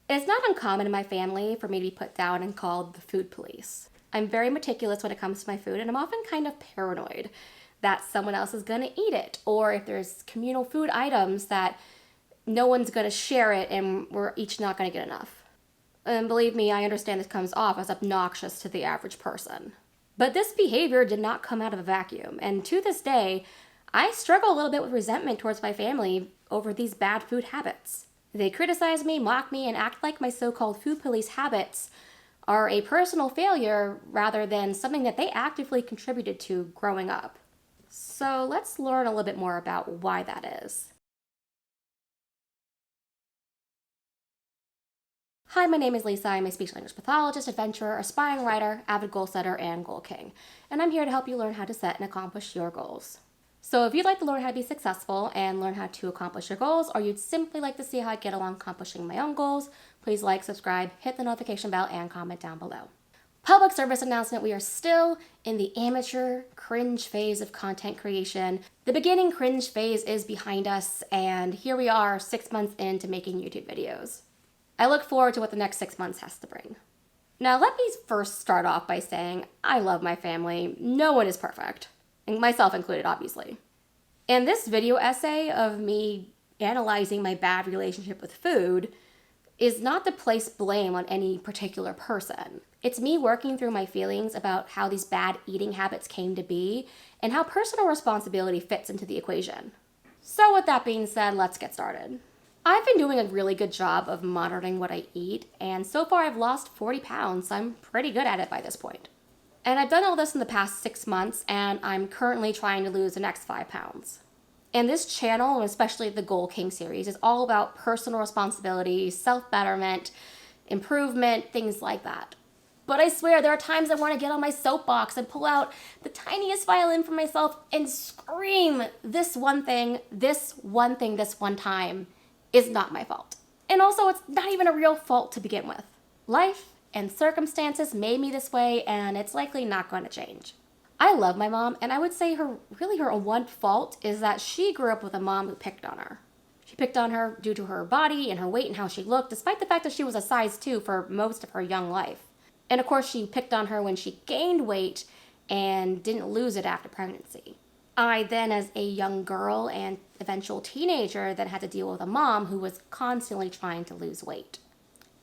It's not uncommon in my family for me to be put down and called the food police. I'm very meticulous when it comes to my food, and I'm often kind of paranoid that someone else is gonna eat it, or if there's communal food items that no one's gonna share it and we're each not gonna get enough. And believe me, I understand this comes off as obnoxious to the average person. But this behavior did not come out of a vacuum, and to this day, I struggle a little bit with resentment towards my family over these bad food habits. They criticize me, mock me, and act like my so-called food police habits are a personal failure rather than something that they actively contributed to growing up. So let's learn a little bit more about why that is. Hi, my name is Lisa. I'm a speech language pathologist, adventurer, aspiring writer, avid goal setter, and goal king. And I'm here to help you learn how to set and accomplish your goals. So if you'd like to learn how to be successful and learn how to accomplish your goals, or you'd simply like to see how I get along accomplishing my own goals, please like, subscribe, hit the notification bell, and comment down below. Public service announcement, we are still in the amateur cringe phase of content creation. The beginning cringe phase is behind us, and here we are 6 months into making YouTube videos. I look forward to what the next 6 months has to bring. Now, let me first start off by saying I love my family. No one is perfect, and myself included, obviously. And this video essay of me analyzing my bad relationship with food is not to place blame on any particular person. It's me working through my feelings about how these bad eating habits came to be and how personal responsibility fits into the equation. So with that being said, let's get started. I've been doing a really good job of monitoring what I eat, and so far I've lost 40 pounds. I'm pretty good at it by this point. And I've done all this in the past 6 months, and I'm currently trying to lose the next 5 pounds. And this channel, and especially the Goal King series, is all about personal responsibility, self-betterment, improvement, things like that. But I swear, there are times I want to get on my soapbox and pull out the tiniest violin for myself and scream, this one thing, this one thing, this one time is not my fault. And also, it's not even a real fault to begin with. Life and circumstances made me this way, and it's likely not going to change. I love my mom, and I would say her one fault is that she grew up with a mom who picked on her. She picked on her due to her body and her weight and how she looked, despite the fact that she was a size 2 for most of her young life. And of course, she picked on her when she gained weight and didn't lose it after pregnancy. I then, as a young girl and eventual teenager, then had to deal with a mom who was constantly trying to lose weight.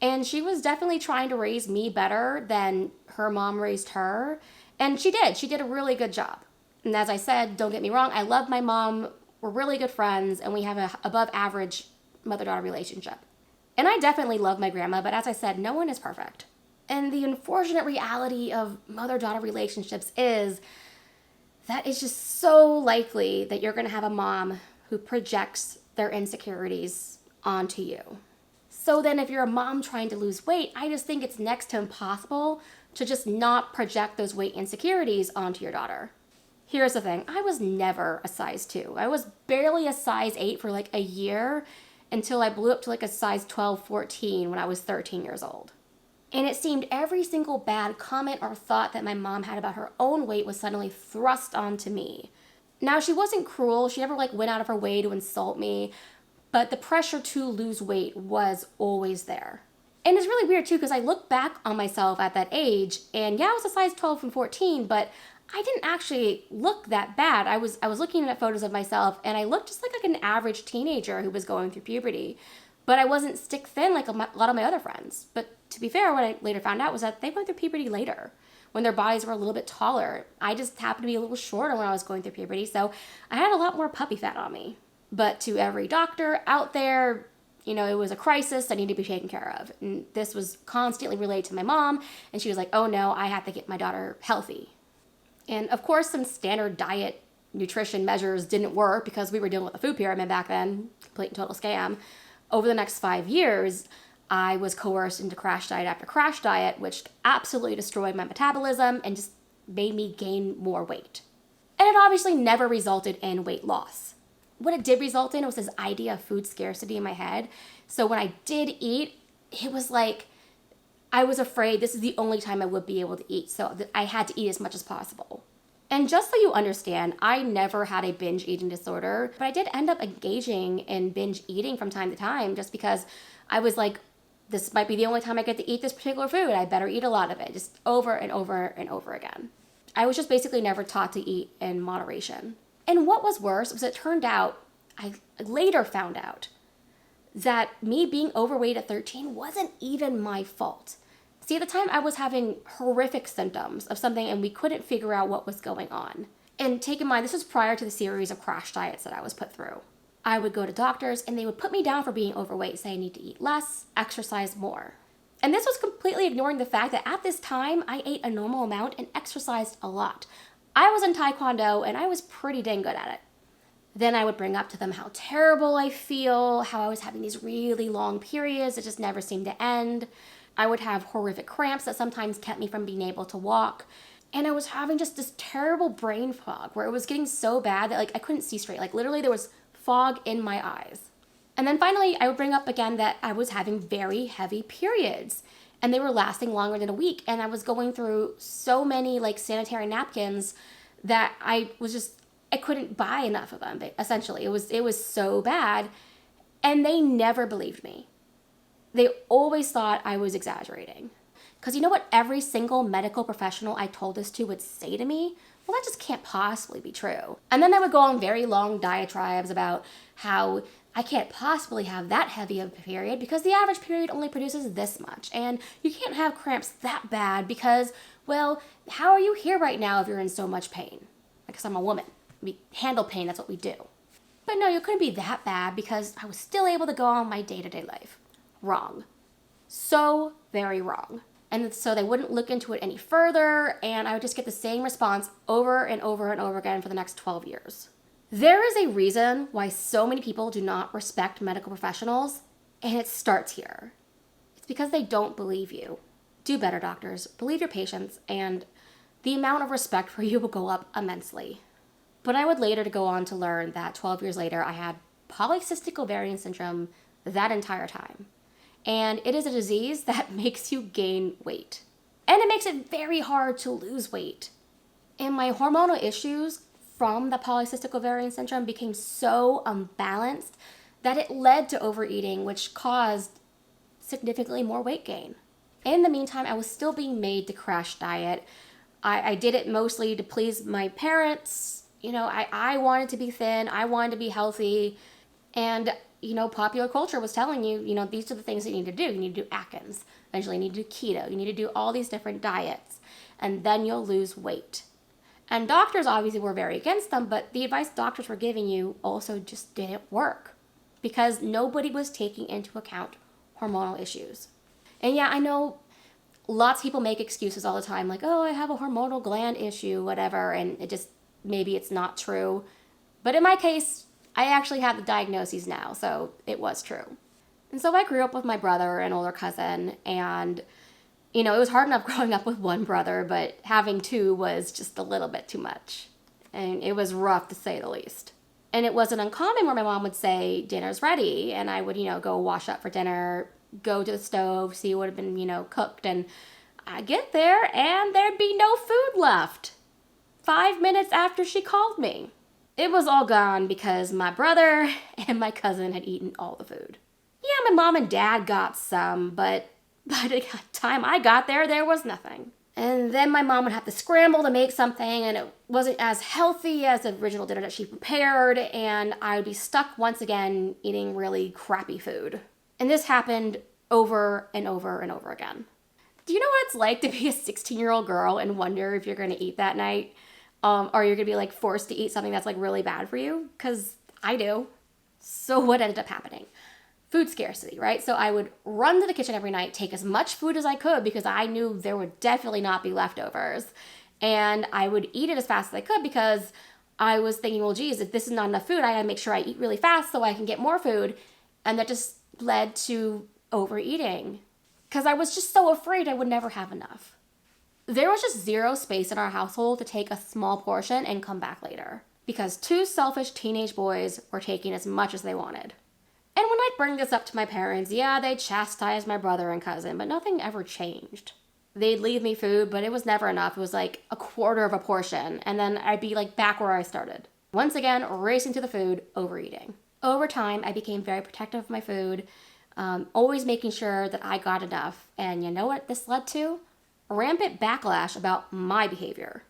And she was definitely trying to raise me better than her mom raised her. And she did. She did a really good job. And as I said, don't get me wrong, I love my mom. We're really good friends, and we have an above average mother-daughter relationship. And I definitely love my grandma, but as I said, no one is perfect. And the unfortunate reality of mother-daughter relationships is that it's just so likely that you're going to have a mom who projects their insecurities onto you. So then if you're a mom trying to lose weight, I just think it's next to impossible to just not project those weight insecurities onto your daughter. Here's the thing, I was never a size 2. I was barely a size 8 for like a year until I blew up to like a size 12, 14 when I was 13 years old. And it seemed every single bad comment or thought that my mom had about her own weight was suddenly thrust onto me. Now, she wasn't cruel. She never went out of her way to insult me, but the pressure to lose weight was always there. And it's really weird too, because I look back on myself at that age, and yeah, I was a size 12 and 14, but I didn't actually look that bad. I was looking at photos of myself, and I looked just like an average teenager who was going through puberty. But I wasn't stick thin like a lot of my other friends. But to be fair, what I later found out was that they went through puberty later, when their bodies were a little bit taller. I just happened to be a little shorter when I was going through puberty, so I had a lot more puppy fat on me. But to every doctor out there, it was a crisis that needed to be taken care of. And this was constantly relayed to my mom, and she was like, oh no, I have to get my daughter healthy. And of course, some standard diet nutrition measures didn't work because we were dealing with a food pyramid back then, complete and total scam. Over the next 5 years, I was coerced into crash diet after crash diet, which absolutely destroyed my metabolism and just made me gain more weight. And it obviously never resulted in weight loss. What it did result in was this idea of food scarcity in my head. So when I did eat, it was like I was afraid this is the only time I would be able to eat. So I had to eat as much as possible. And just so you understand, I never had a binge eating disorder, but I did end up engaging in binge eating from time to time just because I was like This might be the only time I get to eat this particular food. I better eat a lot of it, just over and over and over again. I was just basically never taught to eat in moderation. And what was worse was it turned out, I later found out, that me being overweight at 13 wasn't even my fault. See, at the time I was having horrific symptoms of something and we couldn't figure out what was going on. And take in mind, this was prior to the series of crash diets that I was put through. I would go to doctors and they would put me down for being overweight, say I need to eat less, exercise more. And this was completely ignoring the fact that at this time, I ate a normal amount and exercised a lot. I was in Taekwondo and I was pretty dang good at it. Then I would bring up to them how terrible I feel, how I was having these really long periods that just never seemed to end. I would have horrific cramps that sometimes kept me from being able to walk. And I was having just this terrible brain fog where it was getting so bad that I couldn't see straight. Literally there was fog in my eyes. And then finally, I would bring up again that I was having very heavy periods and they were lasting longer than a week. And I was going through so many sanitary napkins that I couldn't buy enough of them, essentially. It was so bad. And they never believed me. They always thought I was exaggerating. Because you know what every single medical professional I told this to would say to me? Well, that just can't possibly be true. And then I would go on very long diatribes about how I can't possibly have that heavy of a period because the average period only produces this much. And you can't have cramps that bad because, well, how are you here right now if you're in so much pain? Because I'm a woman. We handle pain, that's what we do. But no, you couldn't be that bad because I was still able to go on my day-to-day life. Wrong. So very wrong. And so they wouldn't look into it any further, and I would just get the same response over and over and over again for the next 12 years. There is a reason why so many people do not respect medical professionals, and it starts here. It's because they don't believe you. Do better, doctors. Believe your patients, and the amount of respect for you will go up immensely. But I would later go on to learn that 12 years later, I had polycystic ovarian syndrome that entire time. And it is a disease that makes you gain weight. And it makes it very hard to lose weight. And my hormonal issues from the polycystic ovarian syndrome became so unbalanced that it led to overeating, which caused significantly more weight gain. In the meantime, I was still being made to crash diet. I did it mostly to please my parents. I wanted to be thin. I wanted to be healthy. And popular culture was telling you, these are the things that you need to do. You need to do Atkins. Eventually, you need to do keto. You need to do all these different diets. And then you'll lose weight. And doctors obviously were very against them, but the advice doctors were giving you also just didn't work because nobody was taking into account hormonal issues. And yeah, I know lots of people make excuses all the time, like, oh, I have a hormonal gland issue, whatever, and maybe it's not true. But in my case, I actually have the diagnoses now, so it was true. And so I grew up with my brother and older cousin, and, it was hard enough growing up with one brother, but having two was just a little bit too much. And it was rough, to say the least. And it wasn't uncommon where my mom would say, dinner's ready, and I would, go wash up for dinner, go to the stove, see what had been, cooked, and I'd get there, and there'd be no food left. 5 minutes after she called me. It was all gone because my brother and my cousin had eaten all the food. Yeah, my mom and dad got some, but by the time I got there, there was nothing. And then my mom would have to scramble to make something, and it wasn't as healthy as the original dinner that she prepared, and I would be stuck once again eating really crappy food. And this happened over and over and over again. Do you know what it's like to be a 16-year-old girl and wonder if you're going to eat that night? Or you're going to be forced to eat something that's really bad for you? Because I do. So what ended up happening? Food scarcity, right? So I would run to the kitchen every night, take as much food as I could because I knew there would definitely not be leftovers. And I would eat it as fast as I could because I was thinking, well, geez, if this is not enough food, I gotta make sure I eat really fast so I can get more food. And that just led to overeating because I was just so afraid I would never have enough. There was just zero space in our household to take a small portion and come back later because two selfish teenage boys were taking as much as they wanted. And when I'd bring this up to my parents, yeah, they'd chastise my brother and cousin, but nothing ever changed. They'd leave me food, but it was never enough. It was a quarter of a portion, and then I'd be back where I started. Once again, racing to the food, overeating. Over time, I became very protective of my food. always making sure that I got enough. And you know what this led to? Rampant backlash about my behavior.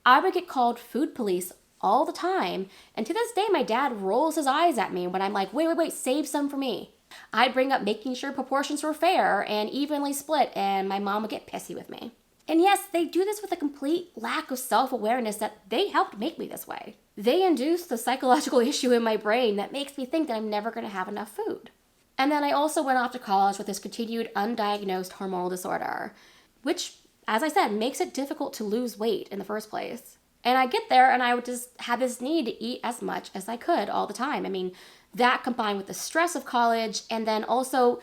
I would get called food police all the time, and to this day my dad rolls his eyes at me when I'm like, wait, save some for me. I'd bring up making sure proportions were fair and evenly split, and my mom would get pissy with me. And yes, they do this with a complete lack of self-awareness that they helped make me this way. They induce the psychological issue in my brain that makes me think that I'm never going to have enough food. And then I also went off to college with this continued undiagnosed hormonal disorder, which, as I said, makes it difficult to lose weight in the first place. And I get there and I would just have this need to eat as much as I could all the time. I mean, that combined with the stress of college, and then also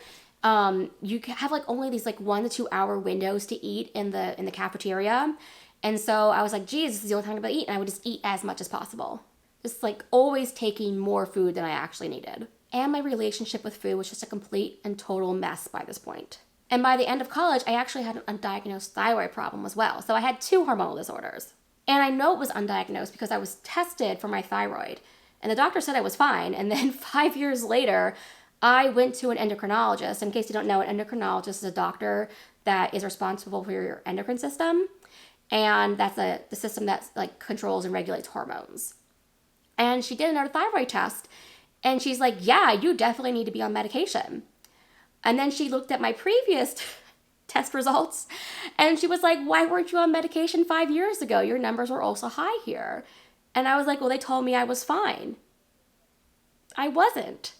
you have like only these like 1 to 2 hour windows to eat in the cafeteria. And so I was like, geez, this is the only time to eat, and I would just eat as much as possible. Just like always taking more food than I actually needed. And my relationship with food was just a complete and total mess by this point. And by the end of college, I actually had an undiagnosed thyroid problem as well. So I had 2 hormonal disorders. And I know it was undiagnosed because I was tested for my thyroid. And the doctor said I was fine. And then 5 years later, I went to an endocrinologist. In case you don't know, an endocrinologist is a doctor that is responsible for your endocrine system. And that's the system that like controls and regulates hormones. And she did another thyroid test. And she's like, yeah, you definitely need to be on medication. And then she looked at my previous test results and she was like, why weren't you on medication 5 years ago? Your numbers were also high here. And I was like, well, they told me I was fine. I wasn't.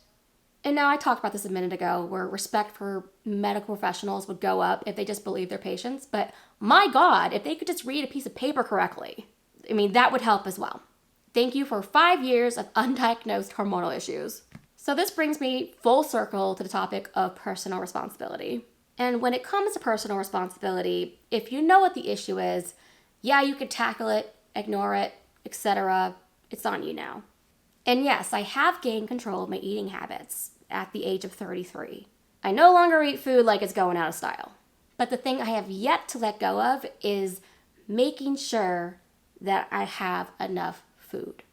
And now I talked about this a minute ago, where respect for medical professionals would go up if they just believed their patients. But my God, if they could just read a piece of paper correctly, I mean, that would help as well. Thank you for 5 years of undiagnosed hormonal issues. So this brings me full circle to the topic of personal responsibility. And when it comes to personal responsibility, if you know what the issue is, yeah, you could tackle it, ignore it, etc. It's on you now. And yes, I have gained control of my eating habits at the age of 33. I no longer eat food like it's going out of style. But the thing I have yet to let go of is making sure that I have enough food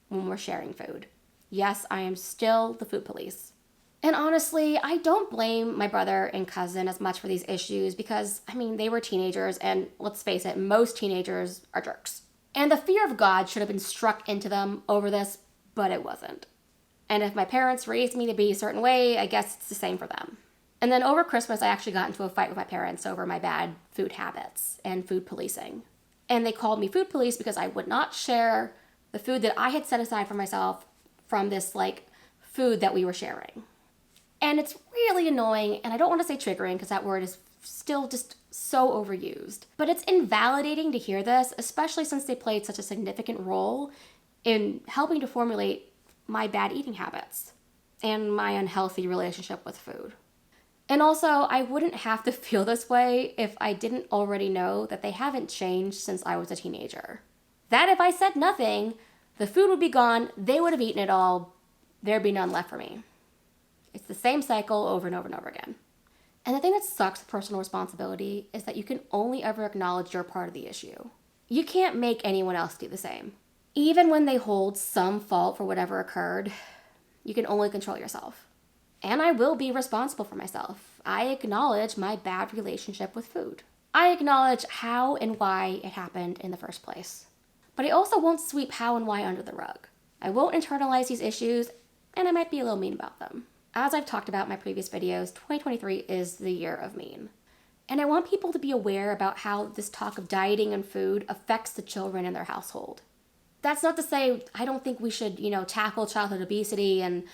when we're sharing food. Yes, I am still the food police. And honestly, I don't blame my brother and cousin as much for these issues because, I mean, they were teenagers, and let's face it, most teenagers are jerks. And the fear of God should have been struck into them over this, but it wasn't. And if my parents raised me to be a certain way, I guess it's the same for them. And then over Christmas, I actually got into a fight with my parents over my bad food habits and food policing. And they called me food police because I would not share the food that I had set aside for myself from this like food that we were sharing. And it's really annoying, and I don't want to say triggering because that word is still just so overused. But it's invalidating to hear this, especially since they played such a significant role in helping to formulate my bad eating habits and my unhealthy relationship with food. And also, I wouldn't have to feel this way if I didn't already know that they haven't changed since I was a teenager. That if I said nothing, the food would be gone, they would have eaten it all, there'd be none left for me. It's the same cycle over and over and over again. And the thing that sucks with personal responsibility is that you can only ever acknowledge your part of the issue. You can't make anyone else do the same. Even when they hold some fault for whatever occurred, you can only control yourself. And I will be responsible for myself. I acknowledge my bad relationship with food. I acknowledge how and why it happened in the first place. But I also won't sweep how and why under the rug. I won't internalize these issues, and I might be a little mean about them. As I've talked about in my previous videos, 2023 is the year of mean. And I want people to be aware about how this talk of dieting and food affects the children in their household. That's not to say I don't think we should, tackle childhood obesity and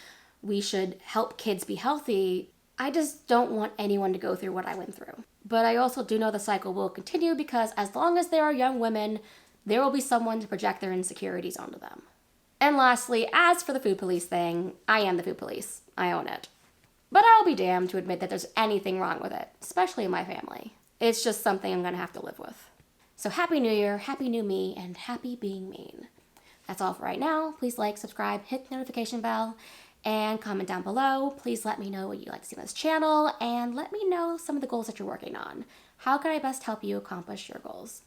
we should help kids be healthy. I just don't want anyone to go through what I went through. But I also do know the cycle will continue because as long as there are young women, there will be someone to project their insecurities onto them. And lastly, as for the food police thing, I am the food police. I own it. But I'll be damned to admit that there's anything wrong with it, especially in my family. It's just something I'm going to have to live with. So Happy New Year, Happy New Me, and happy being mean. That's all for right now. Please like, subscribe, hit the notification bell, and comment down below. Please let me know what you'd like to see on this channel, and let me know some of the goals that you're working on. How can I best help you accomplish your goals?